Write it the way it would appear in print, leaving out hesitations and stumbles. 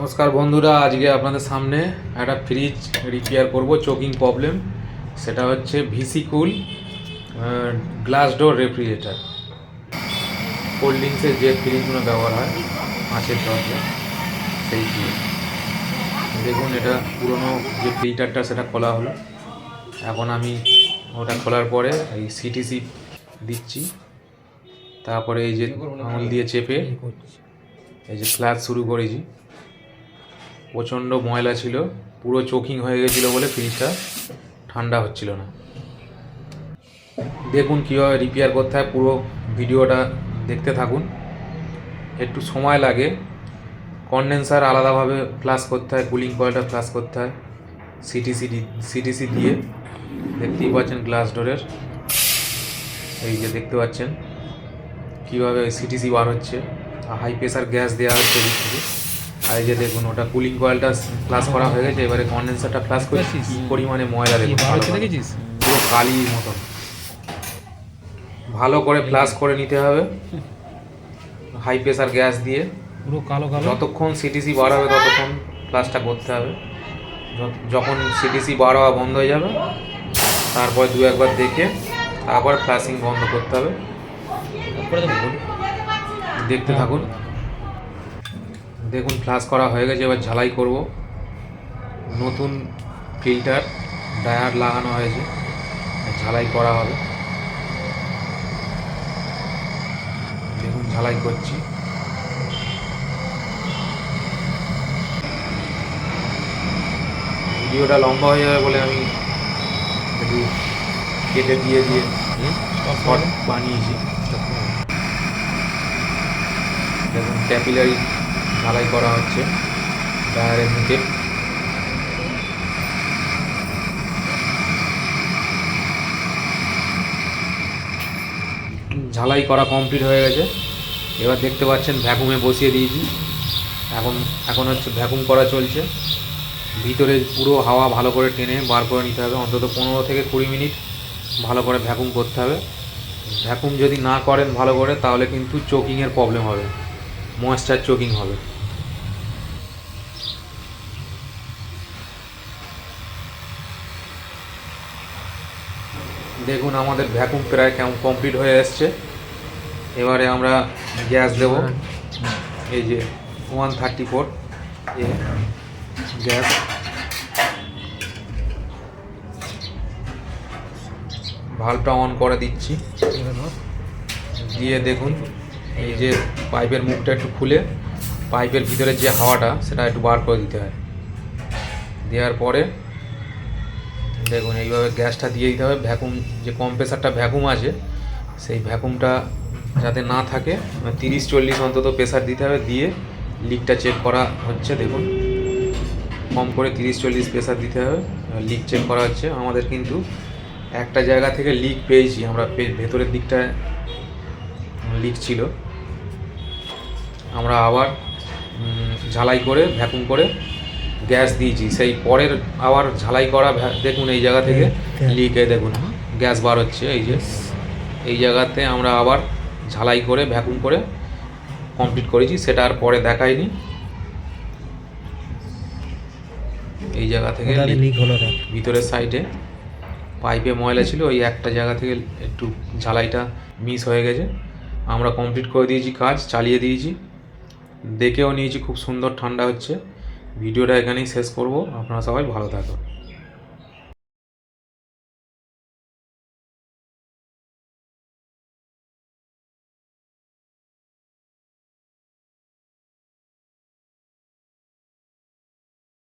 নমস্কার বন্ধুরা, আজকে আপনাদের সামনে একটা ফ্রিজ রিপেয়ার করব, চোকিং প্রবলেম। সেটা হচ্ছে ভিসি কুল গ্লাস ডোর রেফ্রিজারেটর। কোল্ড ড্রিঙ্কসের যে ফ্রিজগুলো ব্যবহার হয় মাছের দরজা, সেই ফ্রিজ। দেখুন, এটা পুরনো যে ফিল্টারটা সেটা খোলা হলো। এখন আমি ওটা খোলার পরে এই সিটিসি দিচ্ছি, তারপরে এই যে আঙুল দিয়ে চেপে এই যে ফ্ল্যাশ শুরু করেছি। প্রচণ্ড ময়লা ছিল, পুরো চোকিং হয়ে গেছিলো বলে ফ্রিজটা ঠান্ডা হচ্ছিল না। দেখুন কীভাবে রিপেয়ার করতে হয়, পুরো ভিডিওটা দেখতে থাকুন। একটু সময় লাগে, কনডেন্সার আলাদাভাবে ফ্লাশ করতে হয়, কুলিং কয়েলটা ফ্লাশ করতে হয় সিটিসি দিয়ে। দেখতেই পাচ্ছেন গ্লাস ডোরের, এই যে দেখতে পাচ্ছেন কীভাবে সিটিসি বার হচ্ছে, হাই প্রেশার গ্যাস দেওয়া হচ্ছে এদিক থেকে। আর এই যে দেখুন, ওটা কুলিং কয়েলটা ফ্লাশ করা হয়ে গেছে, এবারে কনডেন্সারটা ফ্লাশ করছি। কী পরিমাণে ময়লা দেখুন, পুরো কালির মতন। ভালো করে ফ্লাশ করে নিতে হবে হাই প্রেশার গ্যাস দিয়ে, পুরো কালো কালো। যতক্ষণ সিটিসি বার হবে ততক্ষণ ফ্লাশটা করতে হবে। যখন সিটিসি বার হওয়া বন্ধ হয়ে যাবে, তারপর দু একবার দেখে তারপর ফ্লাশিং বন্ধ করতে হবে। দেখতে থাকুন। দেখুন ফ্লাশ করা হয়ে গেছে, এবার ঝালাই করব। নতুন ফিল্টার ডায়ার লাগানো হয়েছে, ঝালাই করা হবে। দেখুন ঝালাই করছি। ভিডিওটা লম্বা হয়ে যাবে বলে আমি একটু কেটে দিয়ে শর্ট বানিয়েছি। দেখুন ক্যাপিলারি ঝালাই করা হচ্ছে ডায়ারের মুখে। ঝালাই করা কমপ্লিট হয়ে গেছে। এবার দেখতে পাচ্ছেন ভ্যাকুমে বসিয়ে দিয়েছি। এখন হচ্ছে ভ্যাকুম করা চলছে। ভিতরে পুরো হাওয়া ভালো করে টেনে বার করে নিতে হবে, অন্তত 15 থেকে 20 মিনিট ভালো করে ভ্যাকুম করতে হবে। ভ্যাকুম যদি না করেন ভালো করে, তাহলে কিন্তু চোকিংয়ের প্রবলেম হবে, ময়েশ্চার চোকিং হবে। দেখুন আমাদের ভ্যাকুম প্রায় কমপ্লিট হয়ে এসছে। এবারে আমরা গ্যাস দেব, এই যে 134 গ্যাস। ভালভটা অন করে দিচ্ছি, দিয়ে দেখুন এই যে পাইপের মুখটা একটু খুলে পাইপের ভিতরে যে হাওয়াটা সেটা একটু বার করে দিতে হয়। দেওয়ার পরে দেখুন এইভাবে গ্যাসটা দিয়ে দিতে হবে। ভ্যাকুম যে কম্প্রেসারটা ভ্যাকুম আছে, সেই ভ্যাকুমটা যাতে না থাকে 30-40 অন্তত প্রেসার দিতে হবে। দিয়ে লিকটা চেক করা হচ্ছে, দেখুন কম করে 30-40 প্রেসার দিতে হবে। লিক চেক করা হচ্ছে। আমাদের কিন্তু একটা জায়গা থেকে লিক পেয়েছি আমরা, ভেতরের দিকটায় লিক ছিল। আমরা আবার ঝালাই করে ভ্যাকুম করে গ্যাস দিয়েছি, সেই পরের আবার ঝালাই করা। দেখুন এই জায়গা থেকে লিকে দেখুন গ্যাস বার হচ্ছে। এই যে এই জায়গাতে আমরা আবার ঝালাই করে ভ্যাকুম করে কমপ্লিট করেছি, সেটা আর পরে দেখাইনি। এই জায়গা থেকে লিক হলো, ভিতরের সাইডে পাইপে ময়লা ছিল, ওই একটা জায়গা থেকে একটু ঝালাইটা মিস হয়ে গেছে। আমরা কমপ্লিট করে দিয়েছি, কাজ চালিয়ে দিয়েছি, দেখেও নিয়েছি। খুব সুন্দর ঠান্ডা হচ্ছে। ভিডিওটা এখানেই শেষ করব। আপনারা সবাই ভালো থাকুন।